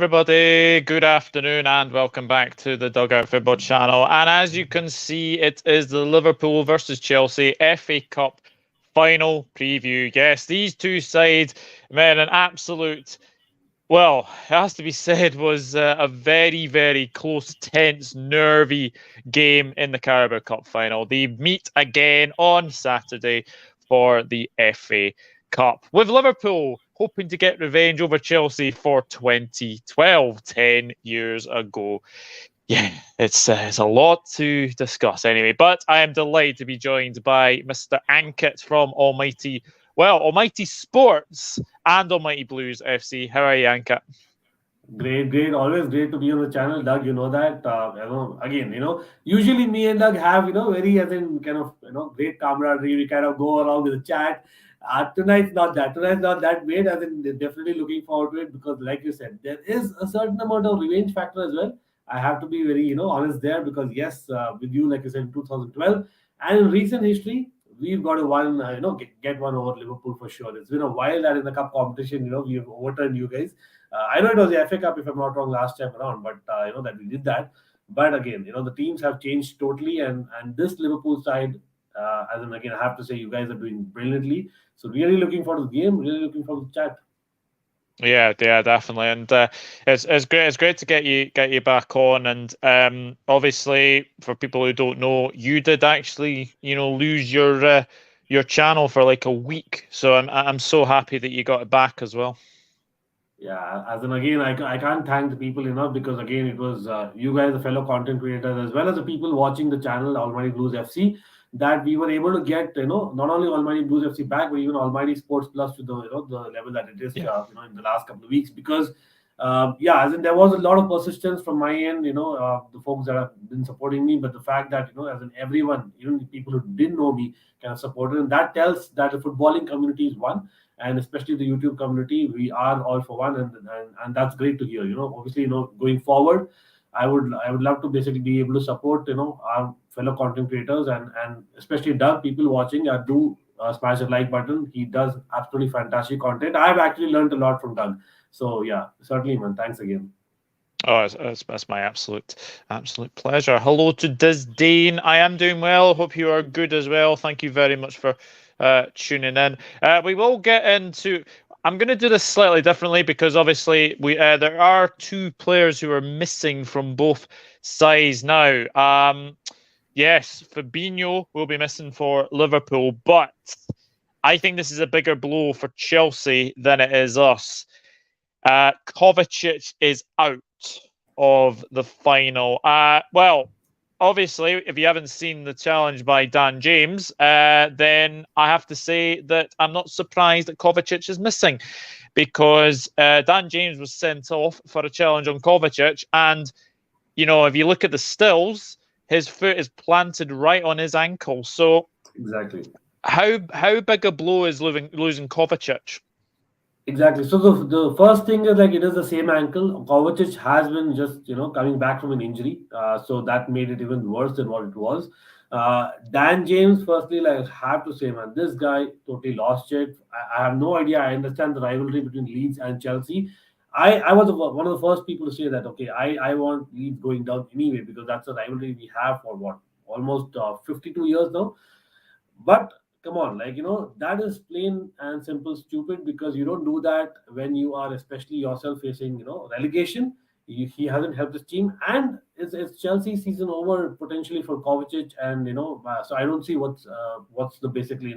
everybody. Good afternoon and welcome back to the Dugout Football channel. And as you can see, it is the Liverpool versus Chelsea FA Cup Final preview. Yes, these two sides made an absolute, well, it has to be said, was a very, very close, tense, nervy game in the Carabao Cup Final. They meet again on Saturday for the FA Cup, with Liverpool hoping to get revenge over Chelsea for 2012, 10 years ago. Yeah, it's a lot to discuss anyway, but I am delighted to be joined by Mr. Ankit from Almighty Sports and Almighty Blues FC. How are you, Ankit? Great. Always great to be on the channel, Doug. You know that. Usually me and Doug have, very as in kind of, great camaraderie. We kind of go around with the chat. Tonight's not that. Tonight's not that great. As in, definitely looking forward to it because, like you said, there is a certain amount of revenge factor as well. I have to be very, honest there because yes, with you, like you said, in 2012, and in recent history, we've got to get one over Liverpool for sure. It's been a while that in the cup competition, we've overturned you guys. I know it was the FA Cup, if I'm not wrong, last time around, but that we did that. But again, the teams have changed totally, and this Liverpool side, as in again, I have to say, you guys are doing brilliantly. So really looking forward to the game, really looking forward to the chat. Yeah, definitely, and it's great. It's great to get you back on, and obviously for people who don't know, you did actually lose your channel for like a week. So I'm so happy that you got it back as well. Yeah, as in again, I can't thank the people enough because again, it was you guys, the fellow content creators, as well as the people watching the channel Almighty Blues FC, that we were able to get not only Almighty Blues FC back, but even Almighty Sports Plus to the the level that it is in the last couple of weeks. Because as in there was a lot of persistence from my end, the folks that have been supporting me, but the fact that as in everyone, even the people who didn't know me, kind of supported, and that tells that the footballing community is one, and especially the YouTube community, we are all for one, and that's great to hear. Obviously, going forward, I would love to basically be able to support our fellow content creators, and especially Doug. People watching, do smash the like button. He does absolutely fantastic content. I've actually learned a lot from Doug. So yeah, certainly, man. Thanks again. Oh, it's my absolute pleasure. Hello to Disdain. I am doing well. Hope you are good as well. Thank you very much for tuning in. We will get into. I'm going to do this slightly differently because obviously there are two players who are missing from both sides now. Yes, Fabinho will be missing for Liverpool, but I think this is a bigger blow for Chelsea than it is us. Kovacic is out of the final. Well, obviously, if you haven't seen the challenge by Dan James, then I have to say that I'm not surprised that Kovacic is missing, because Dan James was sent off for a challenge on Kovacic, and if you look at the stills, his foot is planted right on his ankle. So exactly, how big a blow is losing Kovacic? Exactly. So the first thing is, like, it is the same ankle. Kovacic has been just coming back from an injury, so that made it even worse than what it was. Dan James, firstly, like, have to say, man, this guy totally lost it. I have no idea. I understand the rivalry between Leeds and Chelsea. I was one of the first people to say that, okay, I want Leeds going down anyway, because that's a rivalry we have for what, almost 52 years now. But come on, like, that is plain and simple stupid, because you don't do that when you are especially yourself facing relegation. He hasn't helped his team, and it's Chelsea season over potentially for Kovacic, and so I don't see what's the basically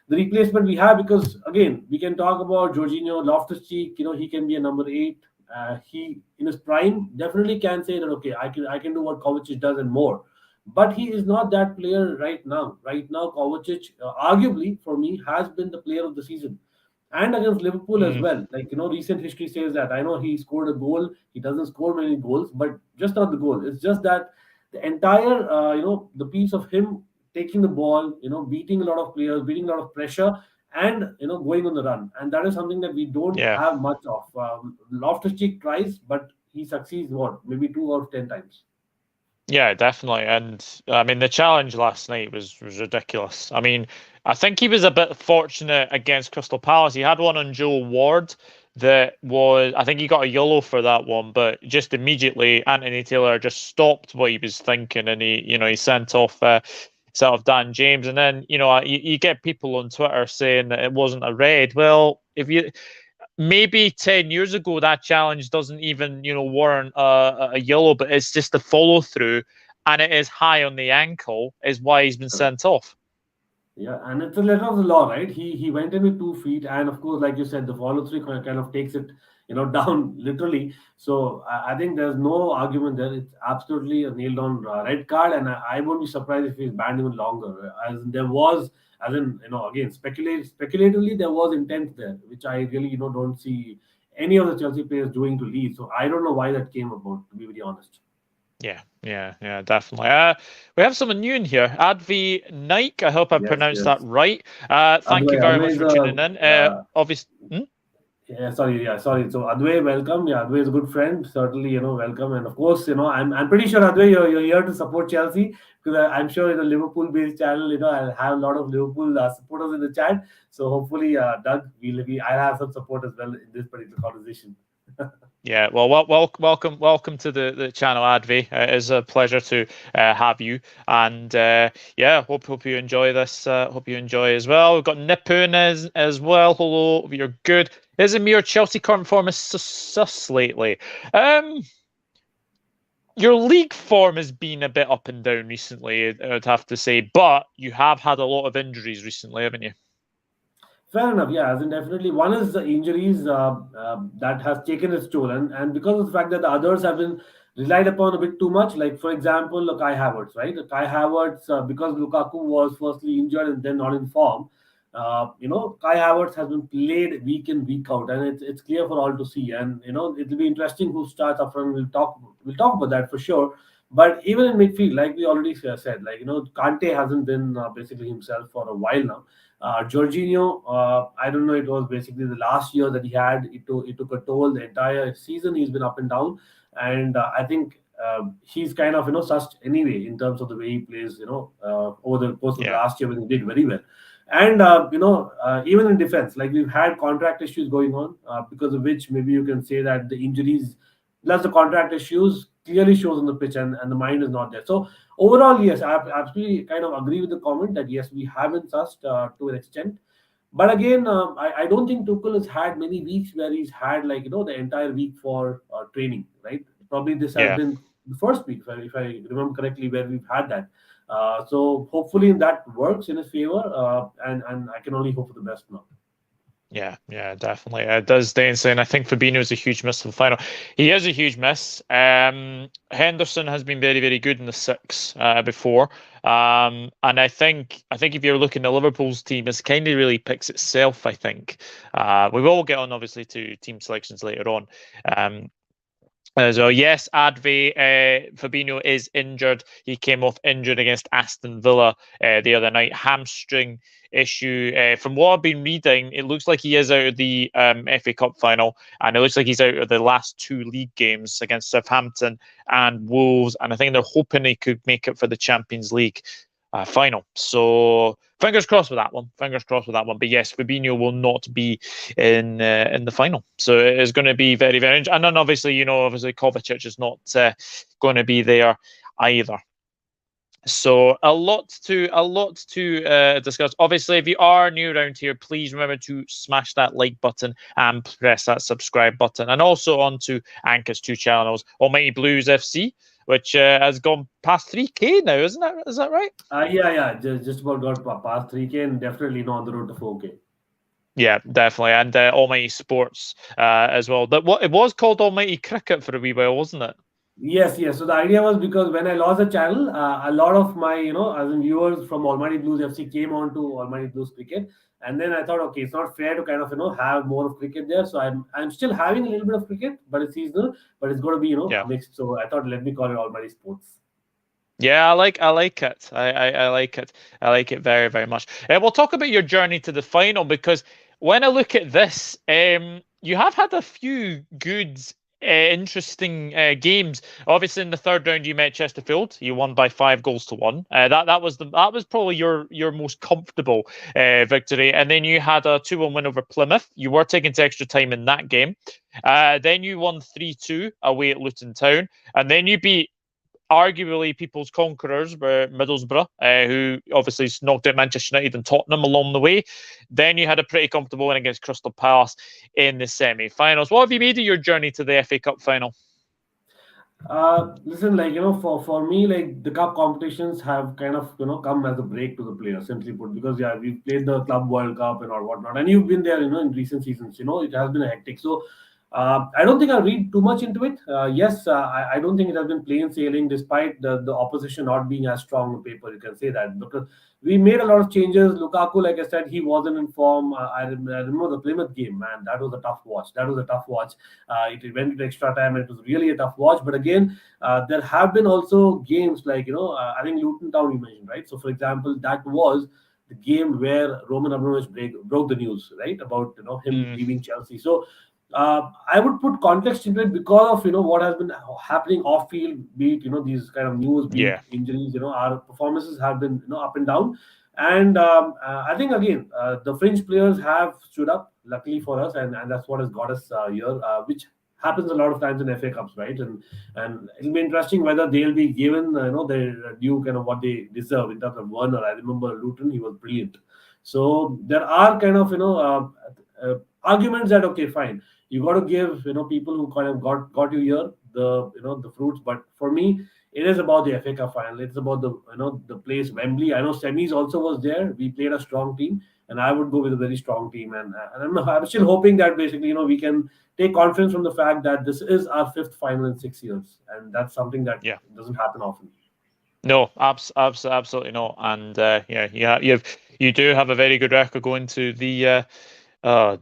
the replacement we have, because again, we can talk about Jorginho, Loftus-Cheek. He can be a number 8. He in his prime definitely can say that, okay, I can do what Kovacic does and more. But he is not that player right now. Right now, Kovacic, arguably for me, has been the player of the season, and against Liverpool as well. Like, recent history says that. I know he scored a goal. He doesn't score many goals, but just not the goal. It's just that the entire, the piece of him taking the ball, beating a lot of players, beating a lot of pressure, and going on the run, and that is something that we don't have much of. Loftus-Cheek tries, but he succeeds maybe 2 out of 10 times. Yeah, definitely. And I mean, the challenge last night was ridiculous. I mean, I think he was a bit fortunate against Crystal Palace. He had one on Joe Ward that was, I think he got a yellow for that one, but just immediately Anthony Taylor just stopped what he was thinking, and he sent off Dan James. And then you get people on Twitter saying that it wasn't a red. Well, if you maybe 10 years ago that challenge doesn't even warrant a yellow, but it's just the follow through, and it is high on the ankle is why he's been sent off. Yeah, and it's a letter of the law, right? He went in with 2 feet, and of course, like you said, the follow through kind of takes it, down literally. So I think there's no argument there. It's absolutely a nailed on red card, and I won't be surprised if he's banned even longer. As there was, as in again, speculatively there was intent there, which I really don't see any of the Chelsea players doing to leave. So I don't know why that came about, to be very honest. Yeah, definitely. We have someone new in here, Advi Nike. I hope I Yes, pronounced that yes. right. Thank you very Adway much is for tuning in. Obviously, sorry. So Adway, welcome. Yeah, Adway is a good friend. Certainly, welcome. And of course, I'm pretty sure Adway, you're here to support Chelsea because I'm sure in a Liverpool-based channel, I'll have a lot of Liverpool supporters in the chat. So hopefully, Doug, I'll have some support as well in this particular conversation. Yeah, well, welcome to the channel, Advi. It is a pleasure to have you, and hope you enjoy this. Hope you enjoy as well. We've got Nipun as well. Hello, hope you're good. Is Amir Chelsea current form is sus lately? Your league form has been a bit up and down recently, I'd have to say, but you have had a lot of injuries recently, haven't you? Fair enough. Yeah, as in definitely one is the injuries that has taken its toll, and because of the fact that the others have been relied upon a bit too much. Like for example, Kai Havertz, right? Kai Havertz, because Lukaku was firstly injured and then not in form. Kai Havertz has been played week in week out, and it's clear for all to see. And it'll be interesting who starts up front. We'll talk about that for sure. But even in midfield, like we already said, like Kante hasn't been basically himself for a while now. Jorginho, I don't know. It was basically the last year that he had. It took a toll. The entire season he's been up and down, and I think he's kind of sussed anyway in terms of the way he plays. Over the course of the last year when he did very well, and even in defense, like we've had contract issues going on because of which maybe you can say that the injuries plus the contract issues clearly shows on the pitch, and the mind is not there. So overall, yes, I absolutely kind of agree with the comment that yes, we haven't sussed to an extent. But again, I don't think Tuchel has had many weeks where he's had like the entire week for training, right? Probably this has been the first week, if I remember correctly, where we've had that. So hopefully that works in his favor, and I can only hope for the best now. Yeah, definitely. It does, Dane saying, I think Fabinho is a huge miss for the final. He is a huge miss. Henderson has been very, very good in the six before. And I think if you're looking at Liverpool's team, it's kind of really picks itself, I think. We will get on, obviously, to team selections later on. So yes, Adve, Fabinho is injured. He came off injured against Aston Villa the other night, hamstring issue. From what I've been reading, it looks like he is out of the FA Cup final, and it looks like he's out of the last two league games against Southampton and Wolves. And I think they're hoping he could make it for the Champions League final. So fingers crossed with that one. But yes, Fabinho will not be in the final. So it is going to be very, very interesting. And then obviously, Kovacic is not going to be there either. So a lot to discuss. Obviously, if you are new around here, please remember to smash that like button and press that subscribe button. And also onto Anchor's two channels, Almighty Blues FC, which has gone past 3K now, isn't that? Is that right? Yeah. Just about got past 3K and definitely not on the road to 4K. Yeah, definitely. And Almighty Sports as well. But it was called Almighty Cricket for a wee while, wasn't it? Yes. So the idea was because when I lost the channel, a lot of my, as in viewers from Almighty Blues FC came on to Almighty Blues Cricket. And then I thought, okay, it's not fair to kind of, have more of cricket there. So I'm still having a little bit of cricket, but it's seasonal, but it's going to be, mixed. So I thought, let me call it Almighty Sports. Yeah, I like it. I like it. I like it very, very much. We'll talk about your journey to the final, because when I look at this, you have had a few good interesting games. Obviously, in the third round, you met Chesterfield. You won by 5 goals to 1. That was probably your most comfortable victory. And then you had a 2-1 win over Plymouth. You were taken to extra time in that game. Then you won 3-2 away at Luton Town, and then you beat arguably people's conquerors were Middlesbrough, who obviously knocked out Manchester United and Tottenham along the way. Then you had a pretty comfortable win against Crystal Palace in the semi-finals. What have you made of your journey to the FA Cup final? Listen, like, for me, like, the cup competitions have kind of, come as a break to the players, simply put, because yeah, we've played the Club World Cup and or whatnot, and you've been there, in recent seasons. It has been a hectic. So I don't think I'll read too much into it. Yes, I don't think it has been plain sailing, despite the opposition not being as strong on paper. You can say that, because we made a lot of changes. Lukaku, like I said, he wasn't in form. I remember the Plymouth game, man. That was a tough watch. That was a tough watch. It went to extra time, and it was really a tough watch. But again, there have been also games like, I think Luton Town you mentioned, right? So, for example, that was the game where Roman Abramovich broke the news, right, about him Mm, leaving Chelsea. So I would put context into it because of what has been happening off field, be it these kind of news, be it yeah. injuries. Our performances have been up and down, and I think again the fringe players have stood up. Luckily for us, and that's what has got us here, which happens a lot of times in FA Cups, right? And it'll be interesting whether they'll be given their due, kind of what they deserve in terms of Werner. I remember Luton; he was brilliant. So there are kind of arguments that okay, fine, you got to give people who kind of got you here the fruits. But for me, it is about the FA Cup final. It's about the place Wembley. I know semis also was there. We played a strong team, and I would go with a very strong team. And I'm still hoping that basically we can take confidence from the fact that this is our fifth final in 6 years, and that's something that Yeah. doesn't happen often. No, absolutely not. And yeah, you do have a very good record going to the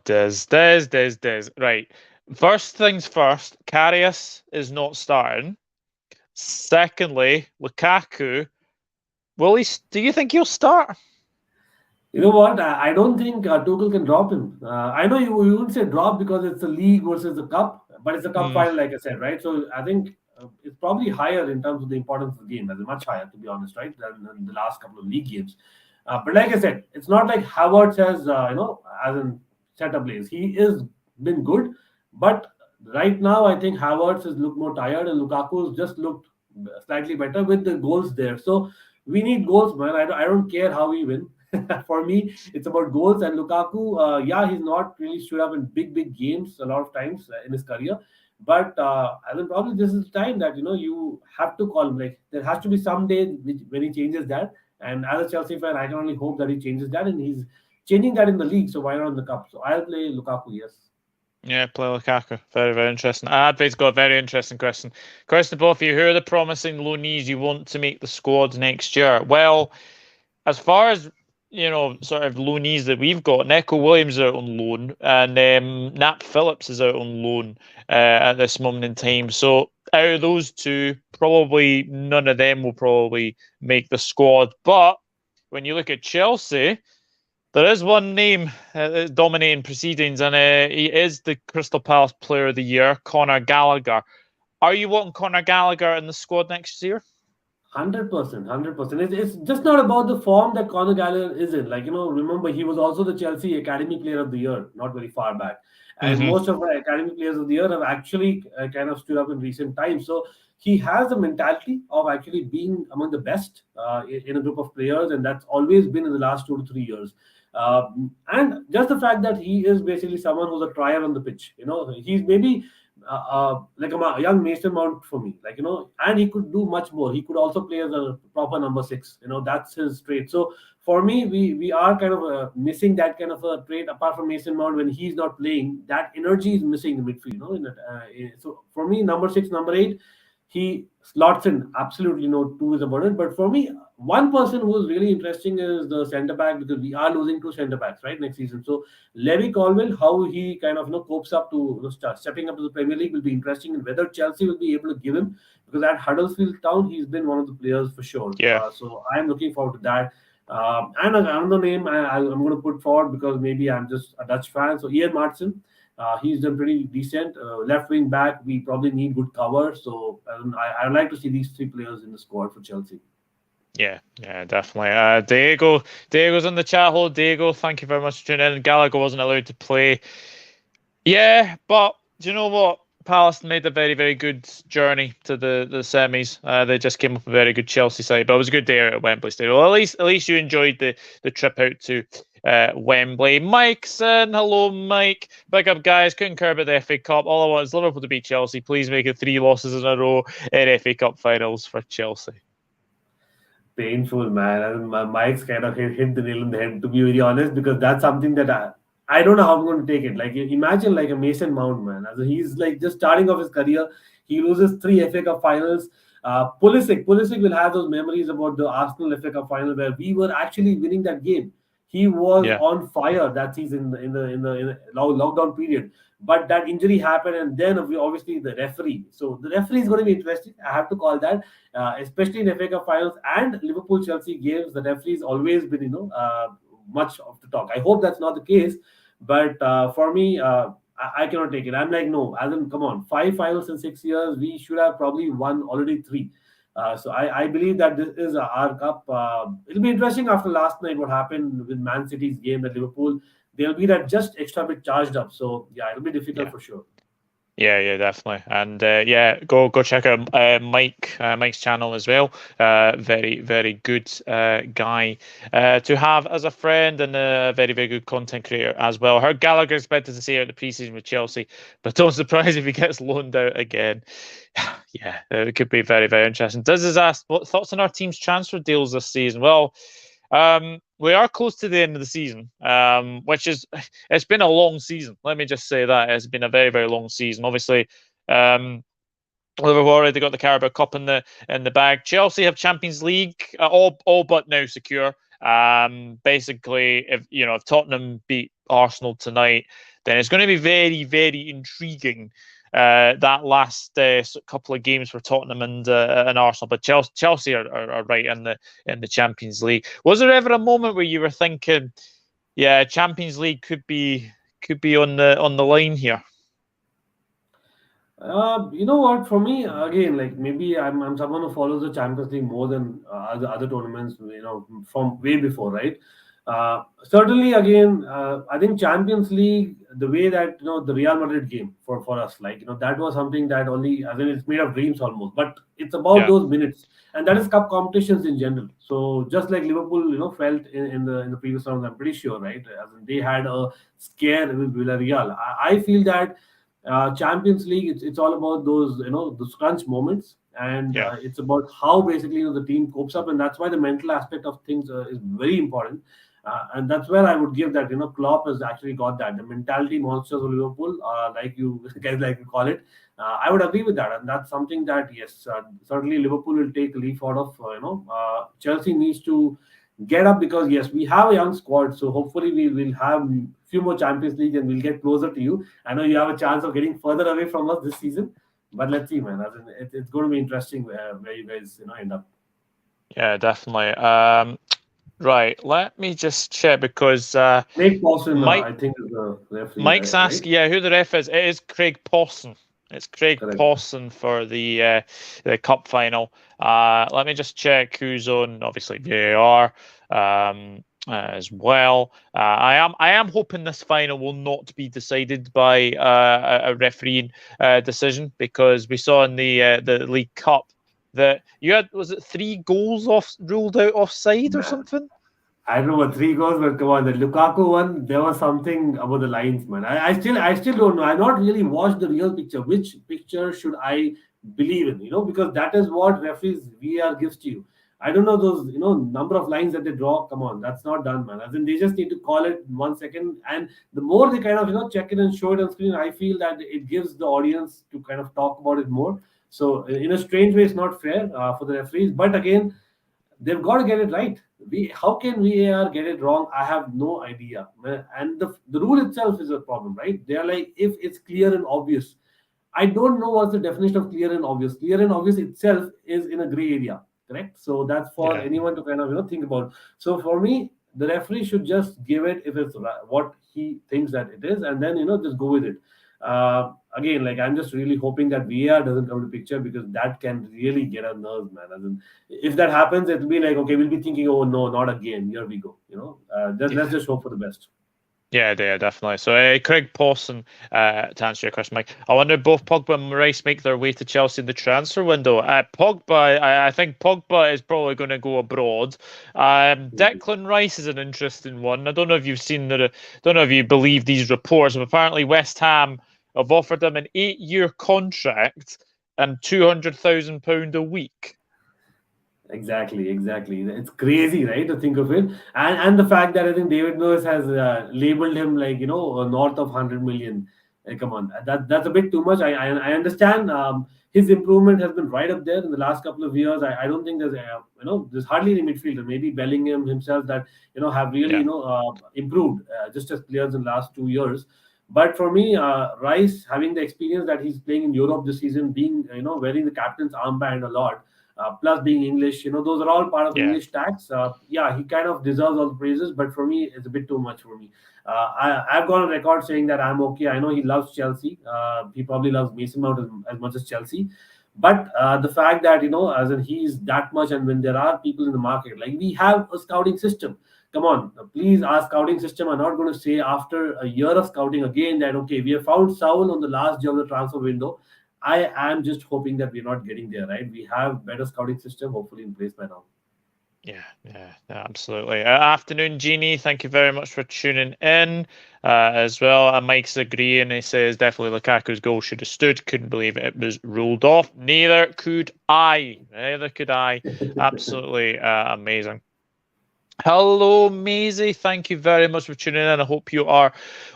Des. Right. First things first, Karius is not starting. Secondly, Lukaku, do you think he'll start? You know what? I don't think Tuchel can drop him. I know you wouldn't say drop because it's the league versus the cup, but it's a cup Mm, final, like I said, right? So I think it's probably higher in terms of the importance of the game, as much higher, to be honest, right, than the last couple of league games. But like I said, it's not like Havertz has, as in set ablaze. He is been good, but right now I think Havertz has looked more tired, and Lukaku's just looked slightly better with the goals there. So we need goals, man. I don't care how we win. For me, it's about goals. And Lukaku, yeah, he's not really stood up in big games a lot of times in his career. But I think probably this is the time that you have to call him. Like there has to be some day when he changes that. And as a Chelsea fan, I can only hope that he changes that, and he's changing that in the league. So why not in the cup? So I'll play Lukaku. Yes. yeah, play Lukaku. Very, very interesting. Advay's got a very interesting question. Question to both of you: who are the promising loanees you want to make the squad next year? Well, as far as sort of loanees that we've got, Neco Williams is out on loan, and Nat Phillips is out on loan at this moment in time. So out of those two, probably none of them will probably make the squad. But when you look at Chelsea, there is one name dominating proceedings, and he is the Crystal Palace Player of the Year, Conor Gallagher. Are you wanting Conor Gallagher in the squad next year? 100%, 100%. It's just not about the form that Conor Gallagher is in. Like, remember, he was also the Chelsea Academy Player of the Year not very far back. And Hmm. most of our Academy Players of the Year have actually kind of stood up in recent times. So he has the mentality of actually being among the best in a group of players. And that's always been in the last 2 to 3 years. And just the fact that he is basically someone who's a trier on the pitch. He's maybe like a young Mason Mount for me, like and he could do much more. He could also play as a proper number six. That's his trait. So for me, we are kind of missing that kind of a trait apart from Mason Mount when he's not playing. That energy is missing in the midfield. So for me, number six, number eight, he slots in. Absolutely no two is about it. But for me, one person who is really interesting is the centre back because we are losing two centre backs right next season. So Levy Colwell, how he kind of copes up to stepping up to the Premier League will be interesting, and whether Chelsea will be able to give him because at Huddersfield Town he's been one of the players for sure. Yeah. So I'm looking forward to that. And another name I'm going to put forward because maybe I'm just a Dutch fan. So Ian Martin. He's done pretty decent. Left wing back, we probably need good cover. So I'd like to see these three players in the squad for Chelsea. Yeah, definitely. Diego's in the chat hole. Diego, thank you very much for tuning in. Gallagher wasn't allowed to play. Yeah, but do you know what? Palace made a very, very good journey to the semis. They just came up a very good Chelsea side, but it was a good day out at Wembley Stadium. Well, at least you enjoyed the trip out to Wembley. Mike's in. Hello, Mike. Big up, guys. Couldn't care about the FA Cup. All I want is Liverpool to beat Chelsea. Please make it 3 losses in a row in FA Cup finals for Chelsea. Painful, man. Mike's kind of hit the nail on the head, to be very honest, because that's something that I don't know how I'm going to take it. Like, imagine like a Mason Mount, man. As he's like just starting off his career, he loses 3 FA Cup finals. Pulisic will have those memories about the Arsenal FA Cup final where we were actually winning that game. He was Yeah. on fire that season in the lockdown period. But that injury happened, and then obviously the referee. So the referee is going to be interesting. I have to call that, especially in FA Cup finals and Liverpool Chelsea games. The referee's always been, much of the talk. I hope that's not the case, but for me, I cannot take it. I'm like, no, as in, come on, 5 finals in 6 years. We should have probably won already 3. So I believe that this is our cup. It'll be interesting after last night what happened with Man City's game at Liverpool. They'll be that just extra bit charged up. So yeah, it'll be difficult for sure. Yeah, definitely, and go check out Mike's channel as well. Very, very good guy to have as a friend, and a very, very good content creator as well. I heard Gallagher expected to see out the preseason with Chelsea, but don't surprise if he gets loaned out again. Yeah, it could be very, very interesting. Diz has asked, what thoughts on our team's transfer deals this season? Well, we are close to the end of the season, which is, it's been a long season. Let me just say that it's been a very, very long season. Obviously, Liverpool already got the Carabao Cup in the bag. Chelsea have Champions League all but now secure. Basically, if Tottenham beat Arsenal tonight, then it's going to be very, very intriguing. That last couple of games for Tottenham and Arsenal, but Chelsea are right in the Champions League. Was there ever a moment where you were thinking, yeah, Champions League could be on the line here? You know what? For me, again, like maybe I'm someone who follows the Champions League more than other tournaments. From way before, right? Certainly, again, I think Champions League, the way that the Real Madrid game for us, like that was something that only, I think it's made of dreams almost. But it's about those minutes, and that is cup competitions in general. So just like Liverpool, felt in the previous rounds, I'm pretty sure, right? As in they had a scare with Villarreal. I feel that Champions League, it's all about those those crunch moments, and it's about how basically the team copes up, and that's why the mental aspect of things is very important. And that's where I would give that Klopp has actually got that the mentality monsters of Liverpool, like you guys like to call it. I would agree with that, and that's something that yes, certainly Liverpool will take a leaf out of. Chelsea needs to get up because yes, we have a young squad, so hopefully we will have few more Champions League and we'll get closer to you. I know you have a chance of getting further away from us this season, but let's see, man. It's going to be interesting where you guys end up. Yeah, definitely. Right, let me just check because Craig Pawson, I think, is the referee. Mike's right? asking, who the ref is. It is Craig Pawson. It's Craig Pawson for the cup final. Let me just check who's on. Obviously, VAR as well. I am hoping this final will not be decided by a refereeing decision, because we saw in the League Cup that you had, was it 3 goals ruled out offside or something? I don't know what 3 goals, but come on, the Lukaku one, there was something about the lines, man. I still don't know. I've not really watched the real picture. Which picture should I believe in? Because that is what referees VAR gives to you. I don't know those, number of lines that they draw. Come on, that's not done, man. As in, they just need to call it 1 second, and the more they kind of, check it and show it on screen, I feel that it gives the audience to kind of talk about it more. So, in a strange way, it's not fair for the referees. But again, they've got to get it right. How can VAR get it wrong? I have no idea. And the rule itself is a problem, right? They are like, if it's clear and obvious. I don't know what's the definition of clear and obvious. Clear and obvious itself is in a gray area, correct? So that's for anyone to kind of think about. So for me, the referee should just give it if it's what he thinks that it is, and then just go with it. Again, like I'm just really hoping that VAR doesn't come to picture, because that can really get our nerves, man. As in, if that happens, it'll be like, okay, we'll be thinking, oh no, not again. Here we go. Let's Yeah. just hope for the best. Yeah, definitely. So, Craig Pawson, to answer your question, Mike, I wonder if both Pogba and Rice make their way to Chelsea in the transfer window. Pogba, I think Pogba is probably going to go abroad. Declan Rice is an interesting one. I don't know if you've seen don't know if you believe these reports, but apparently West Ham have offered him an 8-year contract and £200,000 a week. Exactly. It's crazy, right, to think of it, and the fact that I think David Moyes has labeled him like north of 100 million. Come on, that's a bit too much. I understand. His improvement has been right up there in the last couple of years. I don't think there's hardly any midfielder, maybe Bellingham himself, that have really Yeah. improved just as players in the last 2 years. But for me, Rice, having the experience that he's playing in Europe this season, being wearing the captain's armband a lot, plus being English, those are all part of Yeah. English tax. Yeah, he kind of deserves all the praises, but for me, it's a bit too much for me. I've gone on record saying that I'm okay. I know he loves Chelsea. He probably loves Mason Mount as much as Chelsea. But the fact that, as in he's that much, and when there are people in the market, like we have a scouting system. Come on, please, our scouting system are not going to say after a year of scouting again that, okay, we have found Saul on the last day of the transfer window. I am just hoping that we're not getting there, right? We have better scouting system, hopefully in place by now. Yeah, absolutely. Afternoon, Jeannie. Thank you very much for tuning in as well. Mike's agreeing. He says definitely Lukaku's goal should have stood. Couldn't believe it was ruled off. Neither could I. Absolutely amazing. Hello, Maisie. Thank you very much for tuning in. I hope you are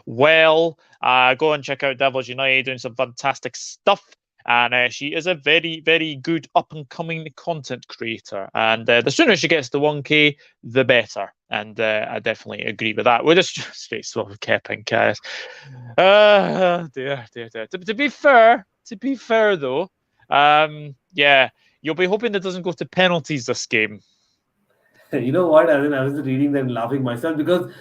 well. Go and check out Devils United, doing some fantastic stuff. And she is a very, very good up-and-coming content creator. And the sooner she gets to 1K, the better. And I definitely agree with that. We're just straight swap of Kepa and Karius. Dear. To be fair though, yeah, you'll be hoping it doesn't go to penalties this game. You know what? I was reading that and laughing myself, because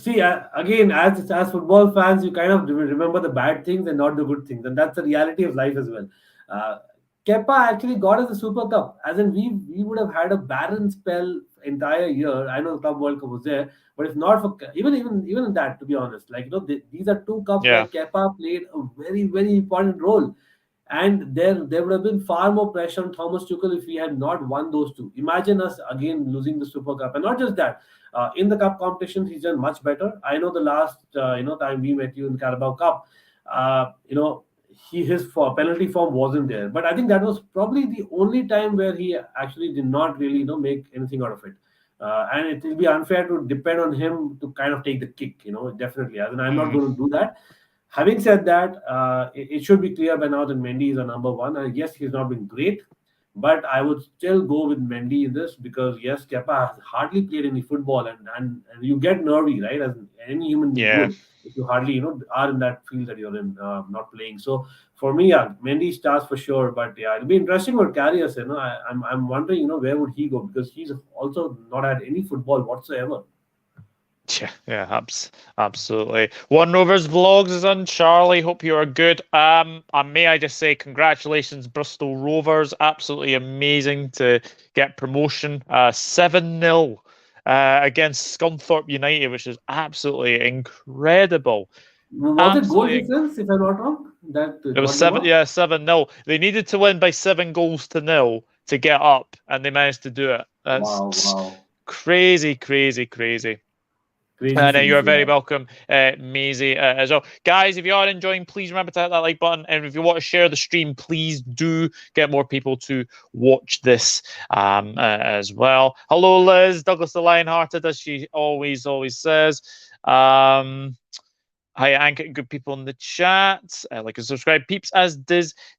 see, again, as football fans, you kind of remember the bad things and not the good things, and that's the reality of life as well. Uh, Kepa actually got us the Super Cup, as in we would have had a barren spell entire year. I know the Club World Cup was there, but if not for even in that, to be honest, like these are two cups where Yeah. Kepa played a very, very important role. And there would have been far more pressure on Thomas Tuchel if we had not won those two. Imagine us again losing the Super Cup, and not just that. In the cup competitions, he's done much better. I know the last time we met you in Carabao Cup, his penalty form wasn't there, but I think that was probably the only time where he actually did not really make anything out of it. And it will be unfair to depend on him to kind of take the kick. Definitely. I mean, I'm not going to do that. Having said that, it should be clear by now that Mendy is a number one. And yes, he's not been great, but I would still go with Mendy in this, because yes, Kepa has hardly played any football, and you get nervy, right? As any human being Yeah. would, if you hardly are in that field that you're in, not playing. So for me, yeah, Mendy starts for sure. But yeah, it'll be interesting what Karius. I'm wondering, where would he go, because he's also not had any football whatsoever. Yeah, absolutely. One Rovers Vlogs is on. Charlie, hope you are good. And may I just say congratulations, Bristol Rovers. Absolutely amazing to get promotion. 7-0 against Scunthorpe United, which is absolutely incredible. Was it goal difference, if I'm not wrong? That it was 7-0. They needed to win by 7-0 to get up, and they managed to do it. That's wow. Crazy. And you're very welcome, Maisie, as well. Guys, if you are enjoying, please remember to hit that like button. And if you want to share the stream, please do get more people to watch this as well. Hello, Liz. Douglas the Lionhearted, as she always says. Hi, Anchor, good people in the chat. Like and subscribe, peeps, as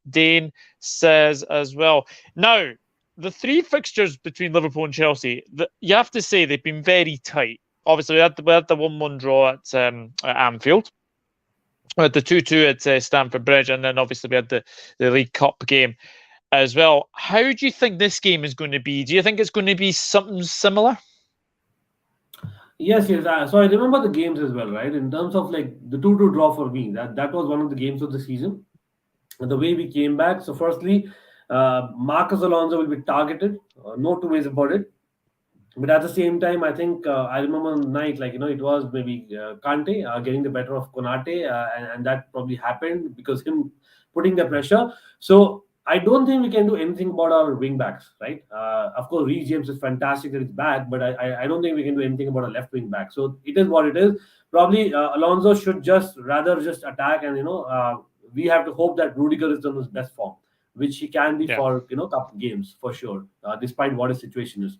Dane says as well. Now, the three fixtures between Liverpool and Chelsea, you have to say they've been very tight. Obviously, we had the 1-1 draw at Anfield. We had the 2-2 at Stamford Bridge, and then obviously we had the League Cup game as well. How do you think this game is going to be? Do you think it's going to be something similar? Yes, yes. So I remember the games as well, right? In terms of like the 2-2 draw for me, that was one of the games of the season. And the way we came back. So firstly, Marcus Alonso will be targeted. No two ways about it. But at the same time, I think I remember the night, like, it was maybe Kante getting the better of Konate, and that probably happened because him putting the pressure. So I don't think we can do anything about our wing backs, right? Of course, Reece James is fantastic that it's back, but I don't think we can do anything about a left wing back. So it is what it is. Probably Alonso should just rather just attack, and we have to hope that Rudiger is on his best form, which he can be Yeah, for cup games for sure, despite what his situation is.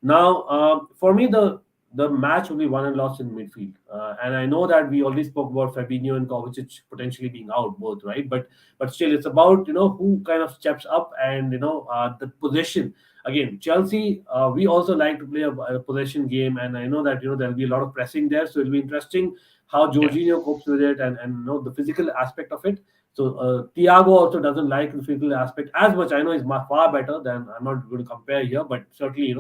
Now, for me, the match will be won and lost in midfield, and I know that we already spoke about Fabinho and Kovacic potentially being out both, right? But still, it's about who kind of steps up and the possession. Again, Chelsea, we also like to play a possession game, and I know that there'll be a lot of pressing there, so it'll be interesting how yeah, Jorginho copes with it, and the physical aspect of it. So Thiago also doesn't like the physical aspect as much. I know he's far better than. I'm not going to compare here, but certainly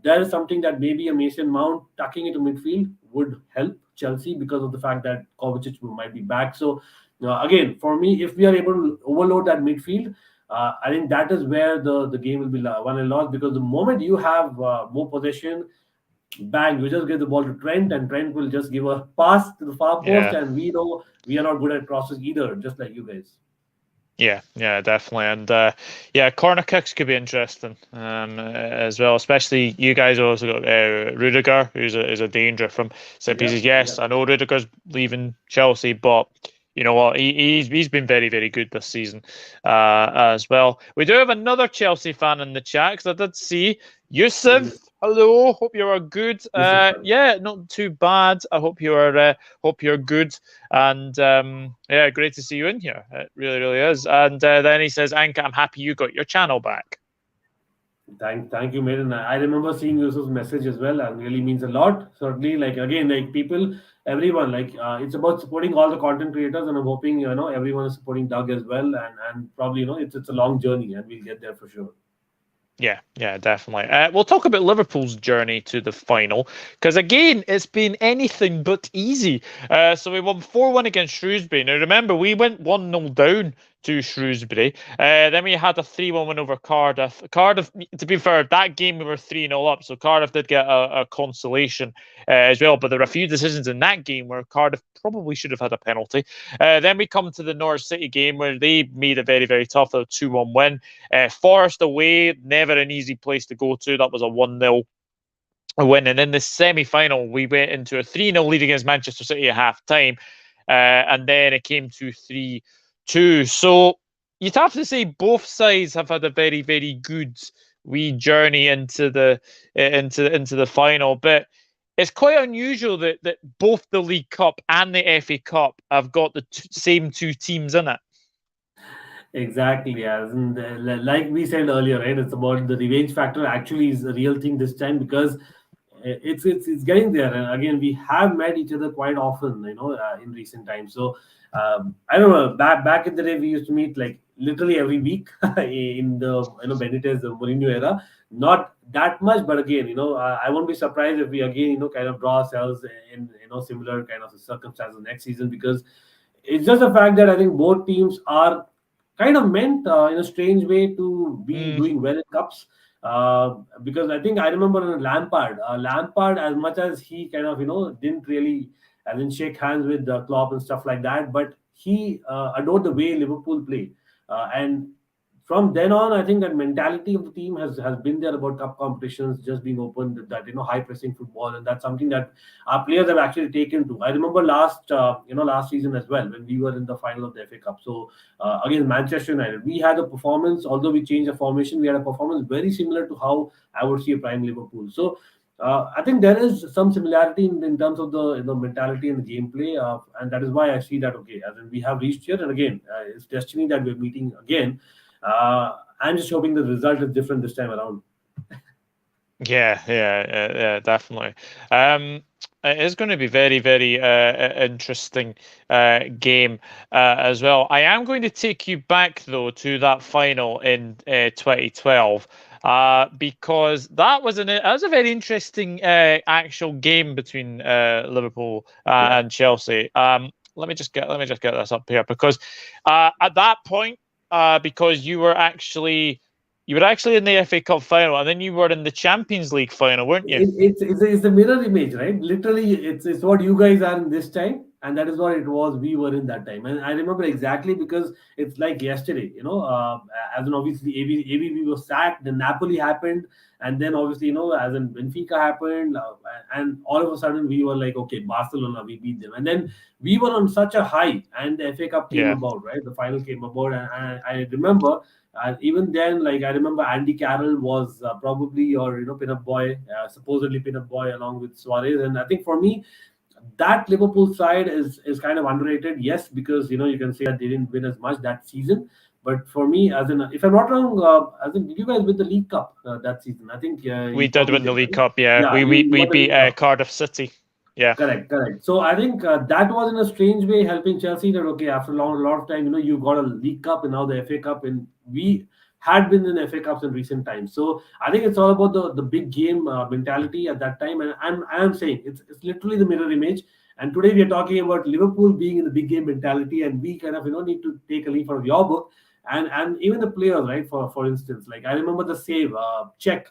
there is something that maybe a Mason Mount tucking into midfield would help Chelsea because of the fact that Kovacic might be back. So again, for me, if we are able to overload that midfield, I think that is where the game will be won and lost, because the moment you have more possession, bang, you just give the ball to Trent, and Trent will just give a pass to the far post, yeah. and we know we are not good at crosses either, just like you guys. Yeah, definitely, and yeah, corner kicks could be interesting as well. Especially you guys also got Rudiger, who's a danger from set Yeah, pieces. yeah. Yes, I know Rudiger's leaving Chelsea, but you know what? He's been very very good this season as well. We do have another Chelsea fan in the chat because I did see Yusuf. Yes, Hello, hope you are good. yes, sir. Yeah, not too bad. I hope you're good. And yeah, great to see you in here. It really, really is. And then he says, Anka, I'm happy you got your channel back. Thank you, mate. And I remember seeing Yusuf's message as well, and really means a lot. Certainly, like again, like people, everyone, like it's about supporting all the content creators, and I'm hoping everyone is supporting Doug as well, and probably it's a long journey, and we'll get there for sure. Yeah, definitely. We'll talk about Liverpool's journey to the final because again, it's been anything but easy. So we won 4-1 against Shrewsbury. Now remember, we went 1-0 down to Shrewsbury. Then we had a 3-1 win over Cardiff. Cardiff, to be fair, that game we were 3-0 up, so Cardiff did get a consolation as well. But there were a few decisions in that game where Cardiff probably should have had a penalty. Then we come to the Norwich City game where they made it very, very tough, a 2-1 win. Forest away, never an easy place to go to. That was a 1-0 win. And in the semi final, we went into a 3-0 lead against Manchester City at half time. And then it came to 3-2. So you'd have to say both sides have had a very, very good wee journey into the final. But it's quite unusual that both the League Cup and the FA Cup have got the same two teams in it. Exactly, yes. And like we said earlier, right? It's about the revenge factor. Actually, is a real thing this time, because it's getting there. And again, we have met each other quite often, in recent times. So I don't know. Back in the day, we used to meet like literally every week in the Benitez, the Mourinho era. Not that much, but again, I won't be surprised if we again kind of draw ourselves in similar kind of circumstances next season, because it's just a fact that I think both teams are kind of meant in a strange way to be Mm, doing well in cups. Because I think I remember Lampard, as much as he kind of didn't really, I didn't shake hands with Klopp and stuff like that, but he adored the way Liverpool play, and from then on, I think that mentality of the team has been there about cup competitions just being open, that high pressing football, and that's something that our players have actually taken to. I remember last season as well, when we were in the final of the FA Cup. So against Manchester United, we had a performance. Although we changed the formation, we had a performance very similar to how I would see a prime Liverpool. So I think there is some similarity in terms of the mentality and the gameplay, and that is why I see that okay, as in we have reached here, and again, it's destiny that we're meeting again. I'm just hoping the result is different this time around. yeah, definitely. Um, It is going to be very, very interesting game as well. I am going to take you back, though, to that final in 2012 because that was a very interesting actual game between Liverpool Yeah. and Chelsea. Let me just get this up here because at that point, because you were actually in the FA Cup final, and then you were in the Champions League final, weren't you? It's the mirror image, right? Literally, it's what you guys are in this time, and that is what it was. We were in that time, and I remember exactly because it's like yesterday. As in obviously ABB was sacked, then Napoli happened, and then obviously as in Benfica happened, and all of a sudden we were like, okay, Barcelona, we beat them, and then we were on such a high, and the FA Cup came Yeah. about, right? The final came about, and I remember. And even then, like I remember, Andy Carroll was probably your pinup boy, supposedly pinup boy along with Suarez. And I think for me, that Liverpool side is kind of underrated. Yes, because you can say that they didn't win as much that season. But for me, as in, if I'm not wrong, as in, did you guys win the League Cup that season? I think We you did probably win the did, League right? Cup, yeah. Yeah, you We won the beat League Cup. Cardiff City. Yeah. Correct. So I think that was in a strange way helping Chelsea that okay, after a lot of time, you got a League Cup and now the FA Cup, and we had been in FA Cups in recent times. So I think it's all about the big game mentality at that time, and I'm saying it's literally the mirror image. And today we are talking about Liverpool being in the big game mentality, and we kind of need to take a leaf out of your book, and even the players, right? For instance, like I remember the save check.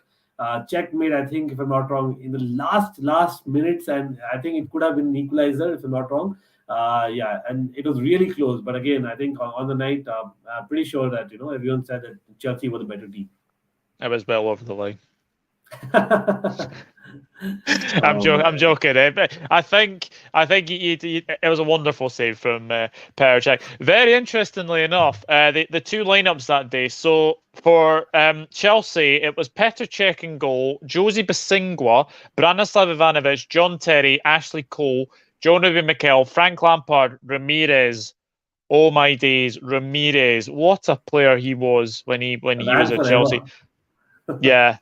Czech made, I think, if I'm not wrong, in the last minutes, and I think it could have been an equalizer, if I'm not wrong. Yeah, and it was really close. But again, I think on the night, I'm pretty sure that everyone said that Chelsea were the better team. I was well over the line. I'm Oh joking. I'm man, joking. But I think it was a wonderful save from Petr Cech. Very interestingly enough, the two lineups that day. So for Chelsea, it was Petr Cech in goal, Josie Basingwa, Branislav Ivanovic, John Terry, Ashley Cole, John Ruben Mikel, Frank Lampard, Ramirez. Oh my days, Ramirez! What a player he was when he was ran at Chelsea. forever. Yeah.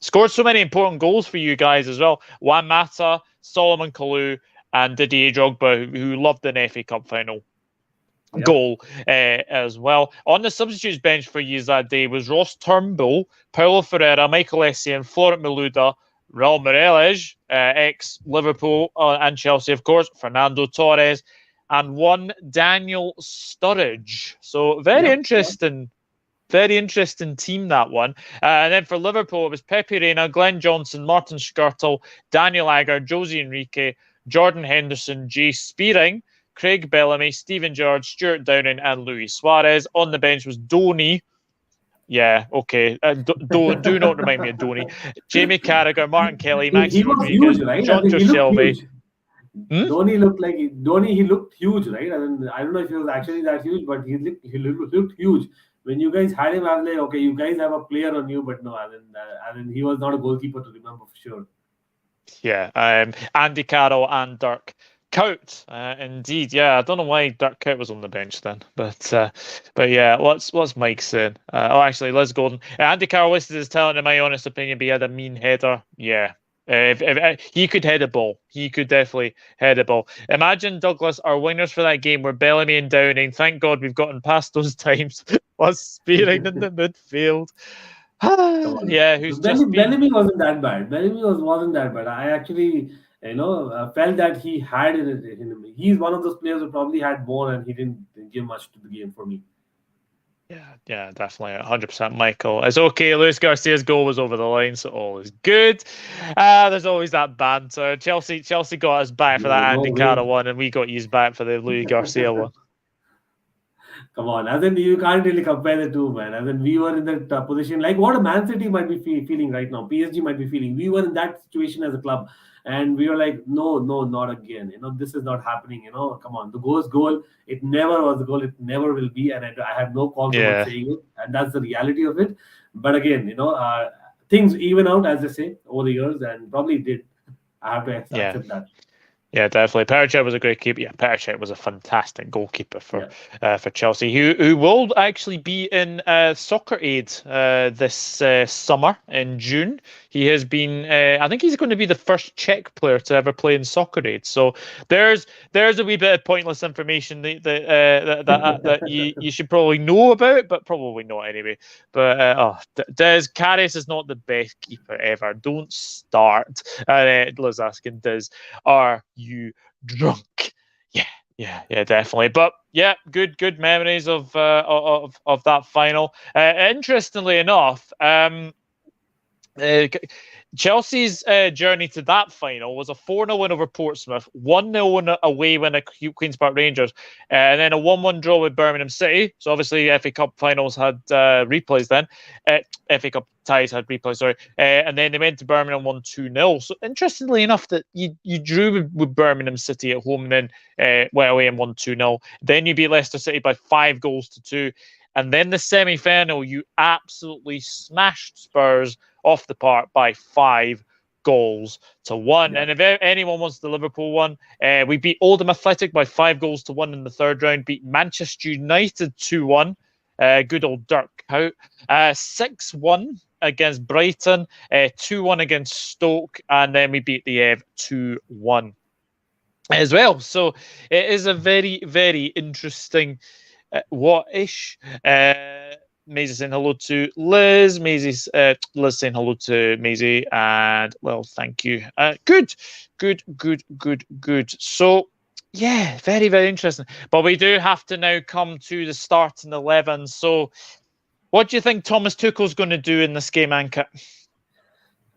Scored so many important goals for you guys as well. Juan Mata, Solomon Kalou, and Didier Drogba, who loved an FA Cup final Yep. goal as well. On the substitutes bench for you that day was Ross Turnbull, Paulo Ferreira, Michael Essien, Florent Malouda, Raul Meireles, ex-Liverpool and Chelsea, of course, Fernando Torres, and one Daniel Sturridge. So Yep. very interesting team, that one. And then for Liverpool, it was Pepe Reina, Glenn Johnson, Martin Skirtle, Daniel Agger, Josie Enrique, Jordan Henderson, Jay Spearing, Craig Bellamy, Stephen Gerrard, Stuart Downing, and Luis Suarez. On the bench was Donny. Yeah, okay. Do not remind me of Donny. Jamie Carragher, Martin Kelly, He Maxi was Rodriguez, huge, right? I John think he looked Shelby. huge. Dhoni. He looked huge, right? I mean, I don't know if he was actually that huge, but he looked huge. When you guys had him, I was like, okay, you guys have a player on you, but no, I mean, he was not a goalkeeper to remember for sure. Yeah, Andy Carroll and Dirk Kuyt. Indeed, yeah. I don't know why Dirk Kuyt was on the bench then, but yeah. What's Mike saying? Actually, Liz Golden. Andy Carroll listed as talent, in my honest opinion, but he had a mean header. Yeah. If he could head a ball, he could definitely head a ball. Imagine, Douglas, our winners for that game were Bellamy and Downing. Thank God we've gotten past those times. Was Spearing in the midfield. Come on. Yeah, who's just been. Bellamy wasn't that bad. Wasn't that bad. I actually, felt that he had it in him. He's one of those players who probably had more, and he didn't give much to the game for me. Yeah, definitely, 100%, Michael. It's okay. Luis Garcia's goal was over the line, so all is good. There's always that banter. Chelsea got us back for that No Andy way. Carroll one, and we got used back for the Luis Garcia one. Come on, as in you can't really compare the two, man. As in we were in that position, like what a Man City might be feeling right now, PSG might be feeling. We were in that situation as a club, and we were like, no, not again. This is not happening. Come on, the goal. It never was a goal. It never will be, and I have no qualms about Yeah, saying it, and that's the reality of it. But again, things even out as they say over the years, and probably did. I have to yeah. accept that. Yeah, definitely. Petr Cech was a great keeper. Yeah, Petr Cech was a fantastic goalkeeper for Yeah. for Chelsea, who will actually be in Soccer Aid this summer in June. He has been. I think he's going to be the first Czech player to ever play in Soccer Aid. So there's a wee bit of pointless information that you should probably know about, but probably not anyway. But Des Karius is not the best keeper ever. Don't start. Liz asking Des, are you drunk? Yeah, yeah, definitely. But yeah, good memories of that final. Interestingly enough, uh, Chelsea's journey to that final was a 4-0 win over Portsmouth, 1-0 away win at Queen's Park Rangers, and then a 1-1 draw with Birmingham City. So obviously FA Cup finals had replays then. FA Cup ties had replays, sorry. And then they went to Birmingham, won 2-0. So interestingly enough, that you drew with Birmingham City at home and then went away and won 2-0. Then you beat Leicester City by 5-2. And then the semi-final, you absolutely smashed Spurs off the park by 5-1. Yeah. And if anyone wants the Liverpool one, we beat Oldham Athletic by 5-1 in the third round, beat Manchester United 2-1. Good old Dirk Kuyt. 6-1 against Brighton, 2-1 against Stoke, and then we beat the Ev 2-1 as well. So it is a very, very interesting what-ish. Maisie saying hello to Liz. Liz saying hello to Maisie, and well, thank you. Good. So yeah, very, very interesting. But we do have to now come to the starting 11. So, what do you think Thomas Tuchel's going to do in this game, Anka?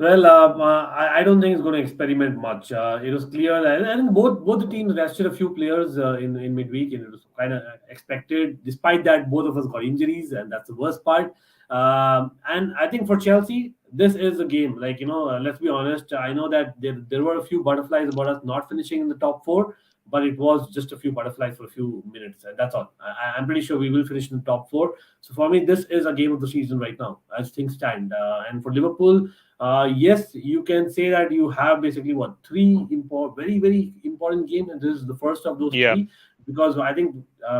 Well, I don't think he's going to experiment much. It was clear that I think both the teams rested a few players in midweek, and it was kind of expected. Despite that, both of us got injuries, and that's the worst part. And I think for Chelsea, this is a game. Like let's be honest. I know that there were a few butterflies about us not finishing in the top four, but it was just a few butterflies for a few minutes, and that's all. I'm pretty sure we will finish in the top four. So for me, this is a game of the season right now, as things stand. And for Liverpool. Yes, you can say that you have basically three very very important games, and this is the first of those Yeah. three. Because I think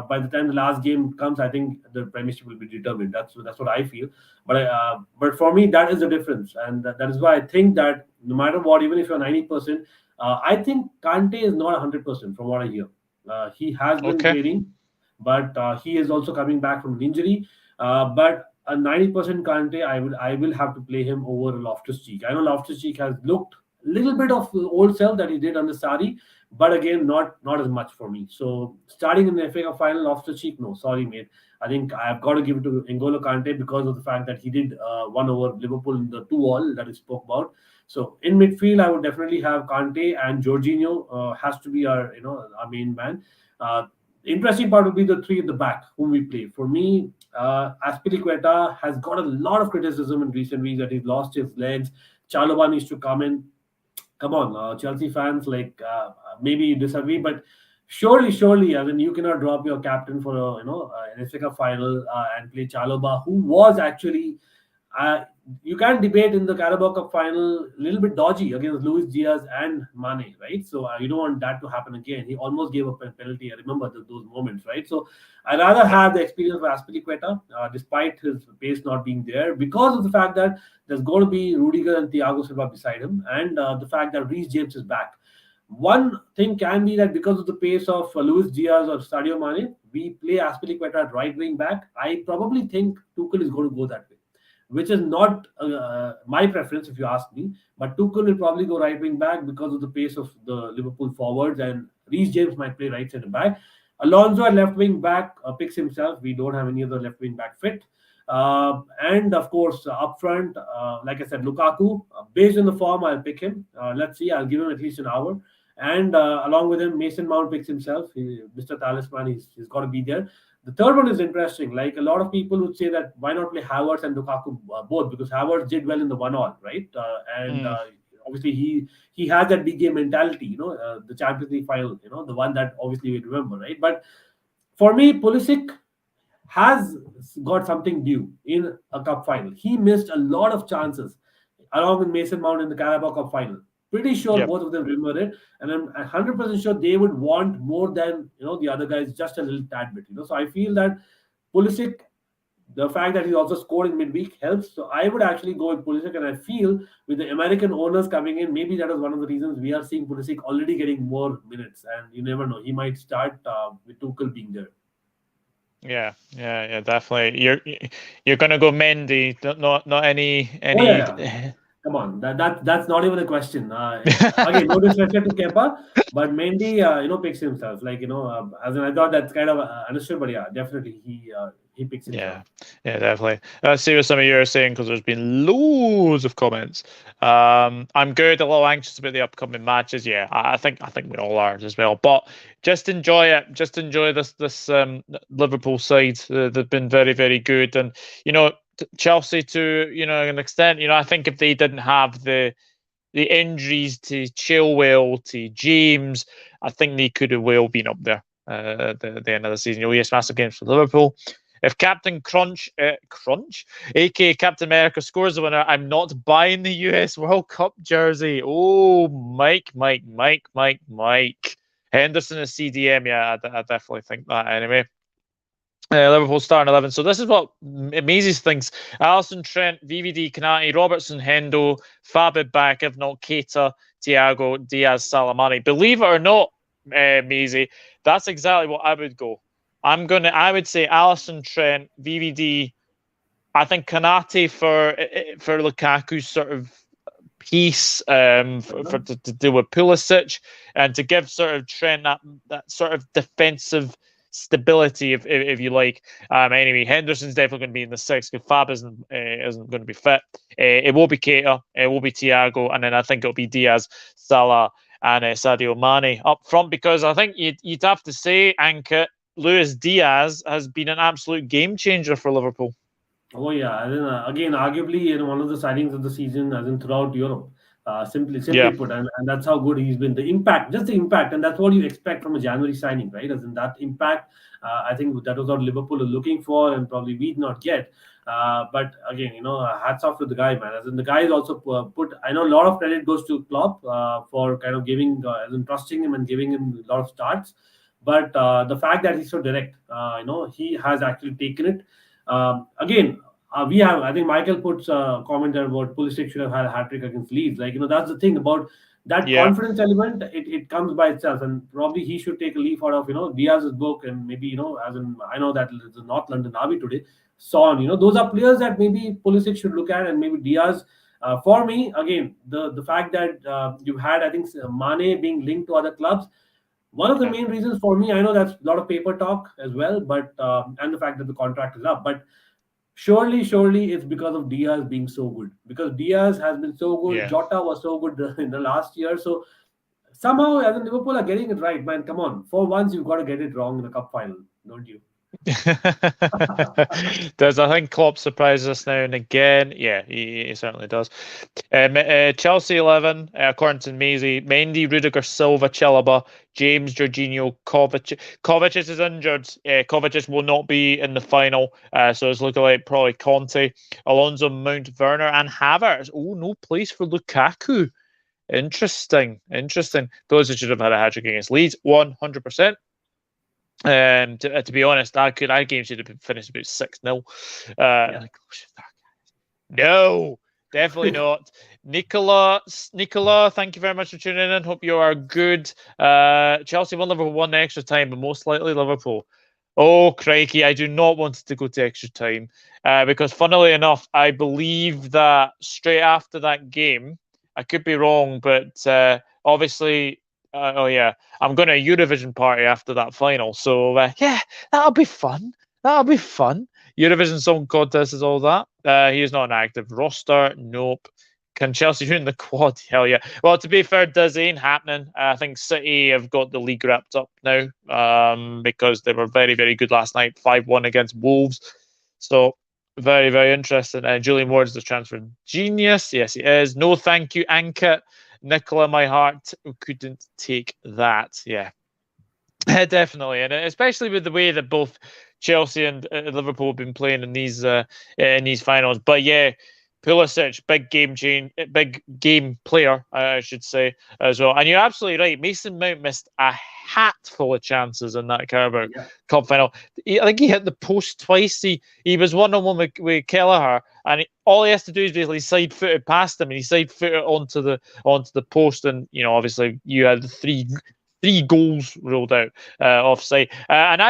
by the time the last game comes, I think the premiership will be determined. That's what I feel. But for me, that is the difference, and that is why I think that no matter what, even if you're 90%, I think Kante is not 100% from what I hear. He has been Okay. training, but he is also coming back from an injury. But a 90% Kante, I will have to play him over Loftus-Cheek. I know Loftus-Cheek has looked a little bit of the old self that he did under Sarri, but again, not as much for me. So starting in the FA Cup final, Loftus-Cheek, no, sorry, mate. I think I've got to give it to N'Golo Kante because of the fact that he did one over Liverpool in the 2-2 that he spoke about. So in midfield, I would definitely have Kante, and Jorginho has to be our main man. Interesting part would be the three at the back whom we play. For me, Azpilicueta has got a lot of criticism in recent weeks that he's lost his legs. Chalobah needs to come in. Come on, Chelsea fans, maybe you disagree, but surely, I mean, you cannot drop your captain for an FA Cup final and play Chalobah, who was actually you can't debate in the Carabao Cup final a little bit dodgy against Luis Diaz and Mane, right? So you don't want that to happen again. He almost gave up a penalty. I remember those moments, right? So I'd rather have the experience of Azpilicueta, despite his pace not being there, because of the fact that there's going to be Rudiger and Thiago Silva beside him, and the fact that Reece James is back. One thing can be that because of the pace of Luis Diaz or Sadio Mane, we play Azpilicueta at right wing back. I probably think Tuchel is going to go that way, which is not my preference if you ask me. But Tuchel will probably go right wing back because of the pace of the Liverpool forwards, and Reece James might play right centre back. Alonso at left wing back picks himself. We don't have any other left wing back fit. And of course, up front, like I said, Lukaku, based on the form, I'll pick him. Let's see, I'll give him at least an hour. And along with him, Mason Mount picks himself. Mr. Talisman, he's got to be there. The third one is interesting. Like a lot of people would say that why not play Havertz and Lukaku both, because Havertz did well in the 1-1, right? Obviously he has that big game mentality, the Champions League final, the one that obviously we remember, right? But for me, Pulisic has got something due in a cup final. He missed a lot of chances along with Mason Mount in the Carabao Cup final. Pretty sure both of them remember it, and I'm 100% sure they would want more than the other guys, just a little tad bit. So I feel that Pulisic the fact that he also scored in midweek helps. So I would actually go with Pulisic, and I feel with the American owners coming in, maybe that is one of the reasons we are seeing Pulisic already getting more minutes. And you never know, he might start with Tuchel being there. Yeah, definitely. You're gonna go Mendy, not any Oh yeah, any. yeah. Come on, that's not even a question. Again, no disrespect to Kepa, but Mendy, picks himself. Like as in, I thought that's kind of understood, but yeah, definitely he picks himself. Yeah, definitely. Let's see what some of you are saying because there's been loads of comments. I'm good, a little anxious about the upcoming matches. Yeah, I think we all are as well. But just enjoy it. Just enjoy this Liverpool side. They've been very, very good, and Chelsea to an extent. I think if they didn't have the injuries to Chilwell, to James, I think they could have well been up there at the end of the season. Yes, massive games for Liverpool. If Captain Crunch, aka Captain America, scores the winner, I'm not buying the US World Cup jersey. Oh, Mike. Henderson is CDM. Yeah, I definitely think that anyway. Liverpool starting 11. So this is what amazes things. Alisson, Trent, VVD, Kanate, Robertson, Hendo, Fab back, if not Keita, Thiago, Diaz, Salamani. Believe it or not, Maisie, that's exactly what I would go. I would say Alisson, Trent, VVD. I think Kanate for Lukaku's sort of piece for to do with Pulisic and to give sort of Trent that sort of defensive stability, if you like. Anyway, Henderson's definitely going to be in the six because Fab isn't going to be fit. It will be Keita, it will be Thiago, and then I think it'll be Diaz, Salah, and Sadio Mane up front because I think you'd have to say, Ankit, Luis Diaz has been an absolute game changer for Liverpool. Oh yeah, and then, again, arguably one of the signings of the season, as in throughout Europe. Simply Yeah. put, and that's how good he's been. The impact, just the impact, and that's what you expect from a January signing, right? As in that impact, I think that was what Liverpool are looking for, and probably we did not get. But again, hats off to the guy, man. As in the guy is also put. I know a lot of credit goes to Klopp for kind of giving, as in trusting him and giving him a lot of starts. But the fact that he's so direct, he has actually taken it. Again, we have. I think Michael puts a comment there about Pulisic should have had a hat trick against Leeds. Like that's the thing about that Yeah. confidence element. It comes by itself, and probably he should take a leaf out of Diaz's book, and maybe as in I know that it's a North London derby today. Son, those are players that maybe Pulisic should look at, and maybe Diaz. For me, again, the fact that you've had, I think, Mane being linked to other clubs. One of the main reasons for me, I know that's a lot of paper talk as well, but and the fact that the contract is up, but surely it's because of Diaz being so good. Because Diaz has been so good. Yeah. Jota was so good in the last year. So somehow, as in Liverpool are getting it right, man. Come on. For once, you've got to get it wrong in the cup final, don't you? Does I think Klopp surprises us now and again? Yeah, he certainly does. Chelsea 11, according to Maisie, Mendy, Rudiger, Silva, Chalobah, James, Jorginho, Kovacic. Kovacic is injured. Kovacic will not be in the final, so it's looking like probably Conte, Alonso, Mount, Werner, and Havertz. Oh, no place for Lukaku. Interesting. Those should have had a hat-trick against Leeds, 100%. To be honest, that game should have finished about 6-0. No, definitely not. Nicola, thank you very much for tuning in. Hope you are good. Chelsea won, Liverpool won extra time, but most likely Liverpool. Oh, crikey, I do not want it to go to extra time because, funnily enough, I believe that straight after that game, I could be wrong, but obviously, I'm going to a Eurovision party after that final. So, that'll be fun. Eurovision Song Contest is all that. He is not an active roster. Nope. Can Chelsea win the quad? Hell yeah. Well, to be fair, this ain't happening. I think City have got the league wrapped up now because they were very, very good last night, 5-1 against Wolves. So, very, very interesting. Julian Ward's the transfer genius. Yes, he is. No, thank you, Ankit. Nicola, my heart couldn't take that. Yeah, definitely, and especially with the way that both Chelsea and Liverpool have been playing in these finals. But yeah, Pulisic, big game player, I should say, as well. And you're absolutely right. Mason Mount missed a hatful of chances in that Carabao Yeah. Cup final. I think he hit the post twice. He was 1-on-1 with Kelleher, and all he has to do is basically side footed past him, and he side footed onto the post. And obviously, you had three goals ruled out offside. And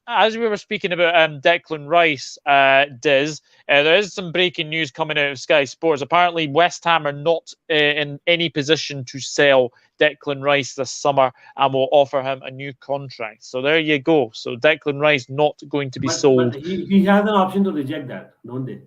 as we were speaking about Declan Rice, Diz, there is some breaking news coming out of Sky Sports. Apparently, West Ham are not in any position to sell Declan Rice this summer and will offer him a new contract. So there you go. So Declan Rice not going to be But sold. he has an option to reject that, don't they?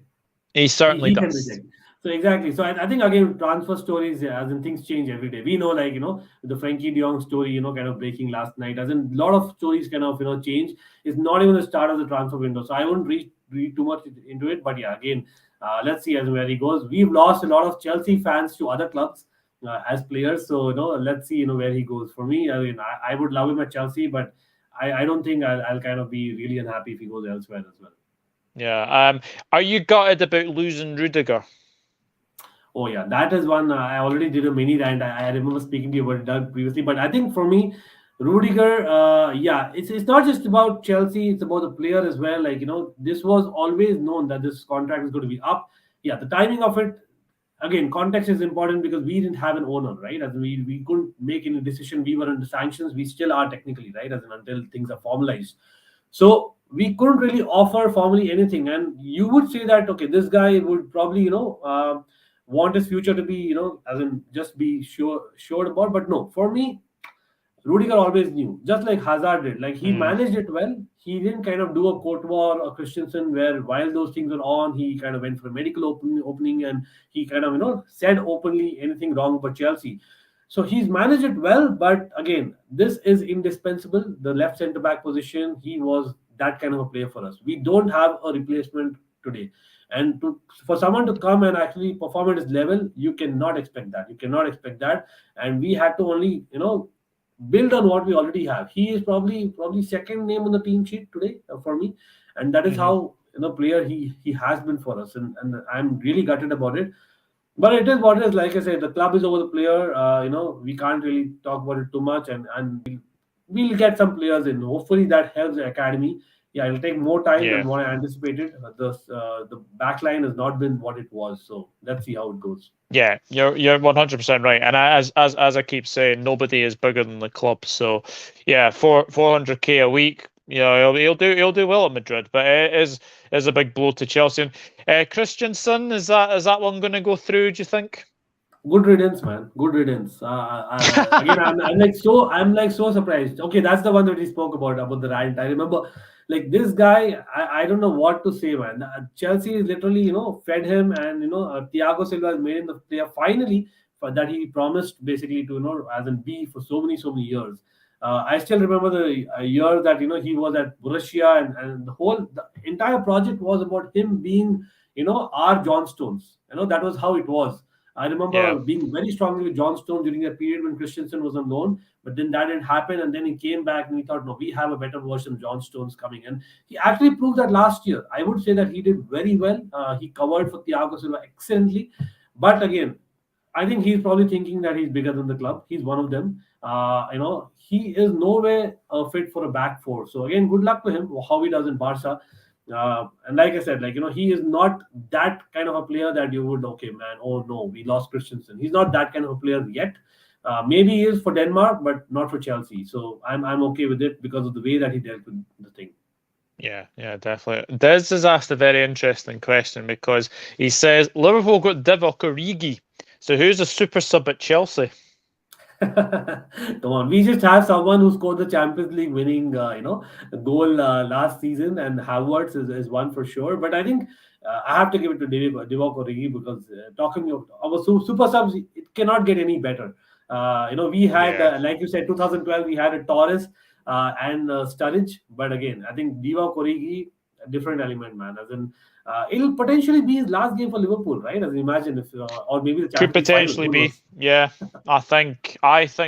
He certainly He can does. reject. So exactly. So I think again transfer stories, as in things change every day. We know, like, the Frankie De Jong story, kind of breaking last night. As in a lot of stories kind of change. It's not even the start of the transfer window. So I wouldn't read too much into it. But yeah, again, let's see as where he goes. We've lost a lot of Chelsea fans to other clubs as players. So let's see where he goes. For me, I mean, I would love him at Chelsea, but I don't think I'll kind of be really unhappy if he goes elsewhere as well. Yeah. Are you gutted about losing Rudiger? Oh yeah, that is one. I already did a mini rant. I remember speaking to you about Doug previously, but I think for me, Rudiger, yeah, it's not just about Chelsea. It's about the player as well. Like this was always known that this contract is going to be up. Yeah, the timing of it. Again, context is important because we didn't have an owner, right? As in we couldn't make any decision. We were under sanctions. We still are technically, right? As in until things are formalized. So we couldn't really offer formally anything. And you would say that okay, this guy would probably want his future to be as in just be sure about. But no, for me, Rudiger always knew, just like Hazard did. Like he Mm, managed it well. He didn't kind of do a Courtois or a Christensen where while those things were on, he kind of went for a medical opening and he kind of said openly anything wrong about Chelsea. So he's managed it well, but again, this is indispensable. The left centre back position, he was that kind of a player for us. We don't have a replacement today, and for someone to come and actually perform at his level, you cannot expect that. You cannot expect that, and we had to only build on what we already have. He is probably second name on the team sheet today for me, and that is mhm. how player he has been for us, and I'm really gutted about it. But it is what it is. Like I said, the club is over the player. We can't really talk about it too much, and we'll get some players in. Hopefully, that helps the academy. Yeah, it'll take more time than Yeah. what I anticipated. The back line has not been what it was, so let's see how it goes. Yeah, you're 100% right, and as I keep saying, nobody is bigger than the club. So, yeah, 400K a week. He'll do well at Madrid, but it is a big blow to Chelsea. And Christensen, is that one going to go through? Do you think? Good riddance, man. Good riddance. Again, I'm like so surprised. Okay, that's the one that we spoke about the rant. I remember, like this guy. I don't know what to say, man. Chelsea is literally fed him, and Thiago Silva has made him the player finally for that he promised basically to as in be for so many years. I still remember the year that he was at Borussia, and the entire project was about him being our John Stones. That was how it was. I remember Yeah, being very strongly with John Stone during that period when Christensen was on loan, but then that didn't happen, and then he came back and we thought, no, we have a better version of John Stones coming in. He actually proved that last year. I would say that he did very well. He covered for Thiago Silva excellently, but again, I think he's probably thinking that he's bigger than the club. He's one of them. He is nowhere fit for a back four. So again, good luck to him. How he does in Barca. And like I said, like he is not that kind of a player that you would okay, man. Oh no, we lost Christensen. He's not that kind of a player yet. Maybe he is for Denmark, but not for Chelsea. So I'm okay with it because of the way that he dealt with the thing. yeah, definitely. Des has asked a very interesting question because he says Liverpool got Divock Origi. So who's a super sub at Chelsea? Come on, we just have someone who scored the Champions League winning, goal last season, and Havertz is one for sure. But I think I have to give it to Divock Origi because talking of our super subs, it cannot get any better. We had, Yeah. like you said, 2012, we had a Torres and Sturridge, but again, I think Divock Origi, a different element, man. As in, it'll potentially be his last game for Liverpool, right? As in, imagine if, or maybe the Could Champions League final. potentially Who be. knows? Yeah. I think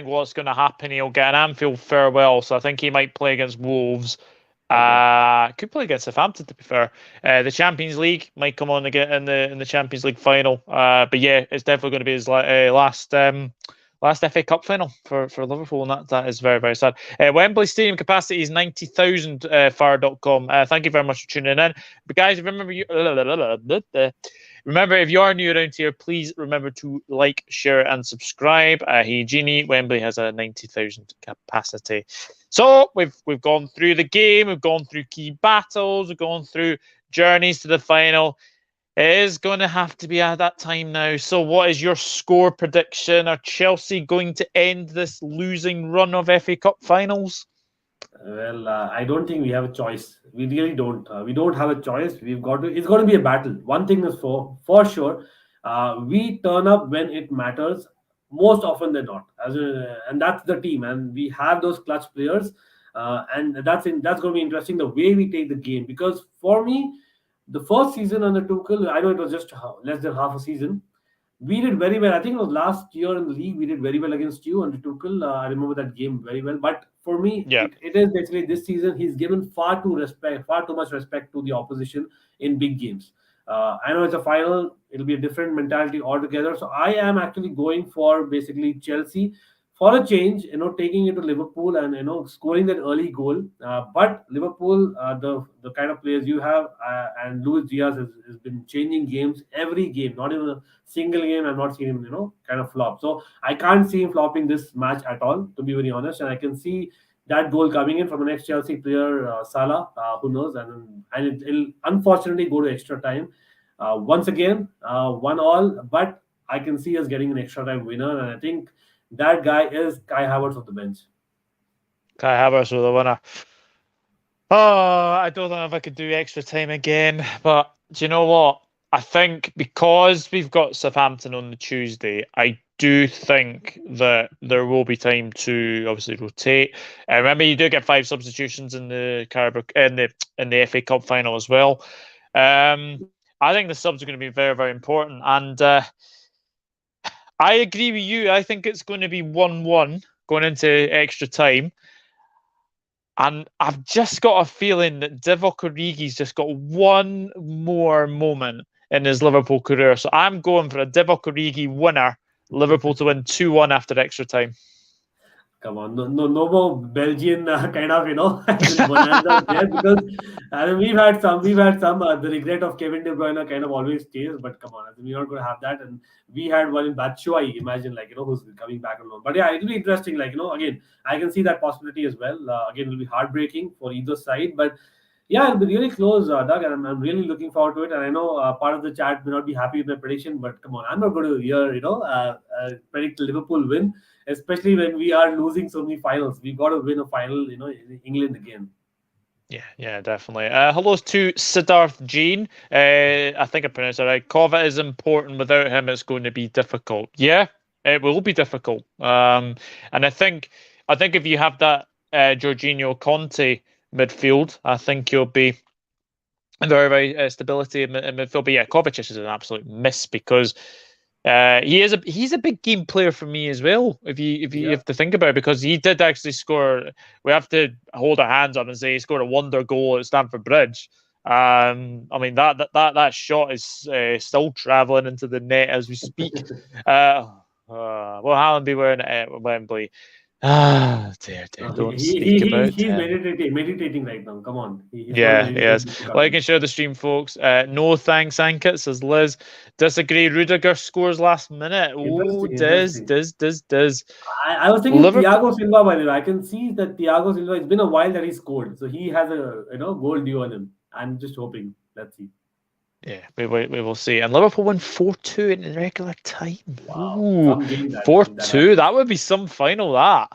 what's going to happen, he'll get an Anfield farewell, so I think he might play against Wolves, Okay. Could play against Southampton, to be fair. The Champions League might come on again in the Champions League final. But yeah, it's definitely going to be his last FA Cup final for Liverpool, and that is very, very sad. Wembley Stadium capacity is 90,000. Fire.com. Thank you very much for tuning in. But guys, remember remember, if you are new around here, please remember to like, share, and subscribe. Hey, Genie, Wembley has a 90,000 capacity. So we've gone through the game, we've gone through key battles, we've gone through journeys to the final. It is going to have to be at that time now. So what is your score prediction? Are Chelsea going to end this losing run of FA Cup finals? Well, I don't think we have a choice. We really don't. We don't have a choice. We've got to. It's going to be a battle. One thing is for sure. We turn up when it matters most often than not. And that's the team. And we have those clutch players. And that's going to be interesting the way we take the game. Because for me, the first season under Tuchel, I know it was just less than half a season. We did very well. I think it was last year in the league. We did very well against you under Tuchel. I remember that game very well. But for me, Yeah. it is basically this season he's given far too much respect to the opposition in big games. I know it's a final; it'll be a different mentality altogether. So I am actually going for basically Chelsea for a change. Taking it to Liverpool and scoring that early goal. But Liverpool, the kind of players you have, and Luis Diaz has been changing games every game. Not even a single game I've not seen him, kind of flop. So I can't see him flopping this match at all, to be very honest. And I can see that goal coming in from the next Chelsea player, Salah. Who knows? And it'll unfortunately go to extra time. Once again, 1-1, but I can see us getting an extra time winner, and I think that guy is Kai Havertz of the bench. Kai Havertz with the winner. Oh, I don't know if I could do extra time again, but do you know what? I think because we've got Southampton on the Tuesday, I do think that there will be time to obviously rotate. Remember, you do get 5 substitutions in the Carabao in the FA Cup final as well. I think the subs are going to be very, very important, and I agree with you. I think it's going to be 1-1 going into extra time. And I've just got a feeling that Divock Origi's just got one more moment in his Liverpool career. So I'm going for a Divock Origi winner, Liverpool to win 2-1 after extra time. Come on, no more Belgian kind of bonanza there, because we've had some the regret of Kevin De Bruyne kind of always stays, but come on, we're not going to have that. And we had one in Batshuayi, imagine, who's coming back alone. But yeah, it'll be interesting. Again, I can see that possibility as well. Again, it'll be heartbreaking for either side, but yeah, it'll be really close, Doug, and I'm really looking forward to it. And I know part of the chat may not be happy with my prediction, but come on, I'm not going to predict Liverpool win, especially when we are losing so many finals. We've got to win a final, in England again. Yeah, definitely. Hello to Siddharth Jain. I think I pronounced it right. Kova is important. Without him, it's going to be difficult. Yeah, it will be difficult. And I think if you have that Jorginho Conte midfield, I think you'll be very, very stability in midfield. But yeah, Kovacic is an absolute miss because he's a big game player for me as well. If you have to think about it, because he did actually score. We have to hold our hands up and say he scored a wonder goal at Stamford Bridge. I mean that shot is still travelling into the net as we speak. Will Haaland be wearing it at Wembley? Dear, don't speak about he's him. meditating right now. Come on. Yes. Like and share the stream, folks. No thanks, Ankit, says Liz. Disagree. Rudiger scores last minute. Oh, does. I was thinking Thiago Silva, by the way. I can see that Thiago Silva, it's been a while that he scored. So he has a goal due on him. I'm just hoping. Let's see. Yeah, we will see. And Liverpool won 4-2 in regular time. Wow. 4-2. That would be some final, that.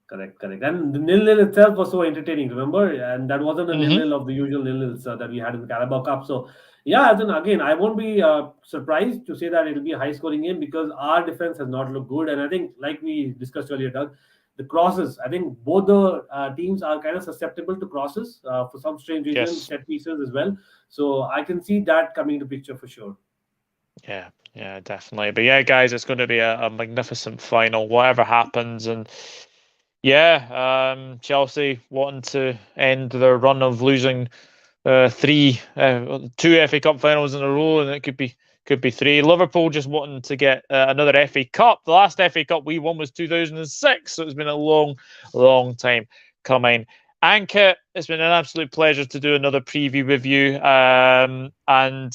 Correct. And the 0-0 itself was so entertaining, remember? And that wasn't a 0-0 of the usual 0-0s that we had in the Carabao Cup. So, yeah, then again, I won't be surprised to say that it'll be a high-scoring game because our defense has not looked good. And I think, like we discussed earlier, Doug, the crosses, I think both the teams are kind of susceptible to crosses for some strange reason, set pieces as well. So I can see that coming into picture for sure. Yeah, definitely. But yeah, guys, it's going to be a magnificent final, whatever happens. And Yeah, Chelsea wanting to end their run of losing two FA Cup finals in a row, and it could be three. Liverpool just wanting to get another FA Cup. The last FA Cup we won was 2006, so it's been a long time coming. Ankit, it's been an absolute pleasure to do another preview with you. And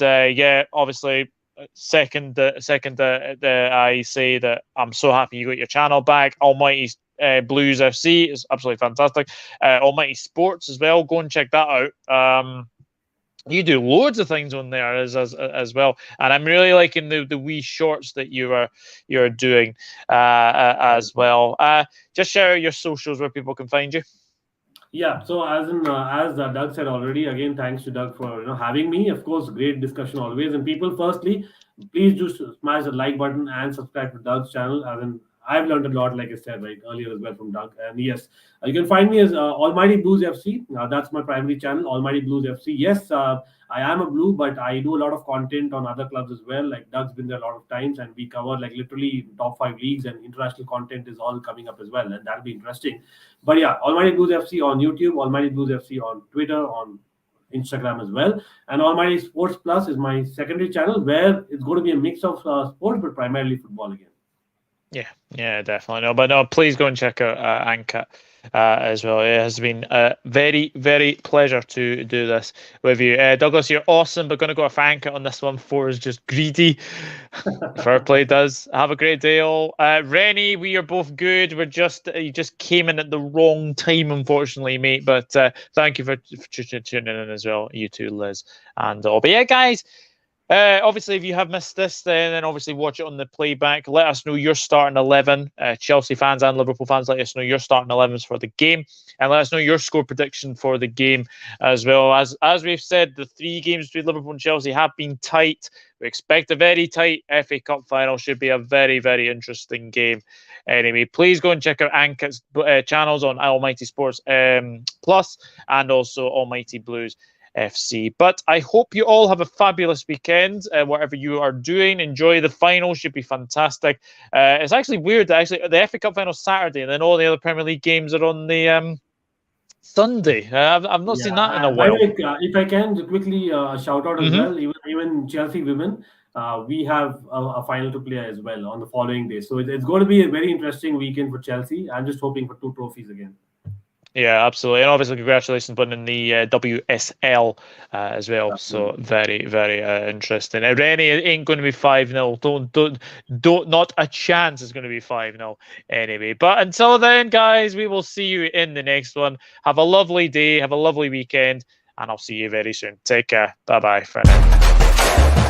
yeah, obviously, I say that I'm so happy you got your channel back. Almighty Blues FC is absolutely fantastic. Almighty Sports as well. Go and check that out. You do loads of things on there as well, and I'm really liking the wee shorts that you're doing as well. Just share your socials where people can find you. Yeah, so as Doug said already, again thanks to Doug for having me. Of course, great discussion always. And people, firstly, please do smash the like button and subscribe to Doug's channel. As in, I've learned a lot, like I said right earlier as well from Doug. And yes, you can find me as Almighty Blues FC. That's my primary channel, Almighty Blues FC. Yes, I am a blue, but I do a lot of content on other clubs as well. Like Doug's been there a lot of times, and we cover like literally top 5 leagues, and international content is all coming up as well, and that'll be interesting. But yeah, Almighty Blues FC on YouTube, Almighty Blues FC on Twitter, on Instagram as well. And Almighty Sports Plus is my secondary channel where it's going to be a mix of sports, but primarily football again. Yeah, definitely. No, but no, please go and check out Ankit as well. It has been a very pleasure to do this with you. Douglas, you're awesome, but going to go with Ankit on this one. 4 is just greedy. Fair play does. Have a great day all. Rennie, we are both good. You just came in at the wrong time, unfortunately, mate. But thank you for tuning in as well. You too, Liz and all. But yeah, guys. Obviously, if you have missed this, then obviously watch it on the playback. Let us know your starting 11. Chelsea fans and Liverpool fans, let us know your starting 11s for the game, and let us know your score prediction for the game as well. As we've said, the 3 games between Liverpool and Chelsea have been tight. We expect a very tight FA Cup final. Should be a very interesting game. Anyway, please go and check out Ankit's channels on Almighty Sports Plus and also Almighty Blues FC. But I hope you all have a fabulous weekend, whatever you are doing. Enjoy the final, should be fantastic. It's actually weird that the FA Cup final Saturday, and then all the other Premier League games are on the Sunday. I've not seen that in a while. If I can quickly shout out as well, even Chelsea women, we have a final to play as well on the following day. So it's going to be a very interesting weekend for Chelsea. I'm just hoping for 2 trophies again. Yeah, absolutely, and obviously congratulations winning the WSL as well. Absolutely. So very interesting. Rennie, it ain't going to be 5-0. Don't, not a chance. It's going to be 5-0 anyway. But until then, guys, we will see you in the next one. Have a lovely day. Have a lovely weekend, and I'll see you very soon. Take care. Bye for now.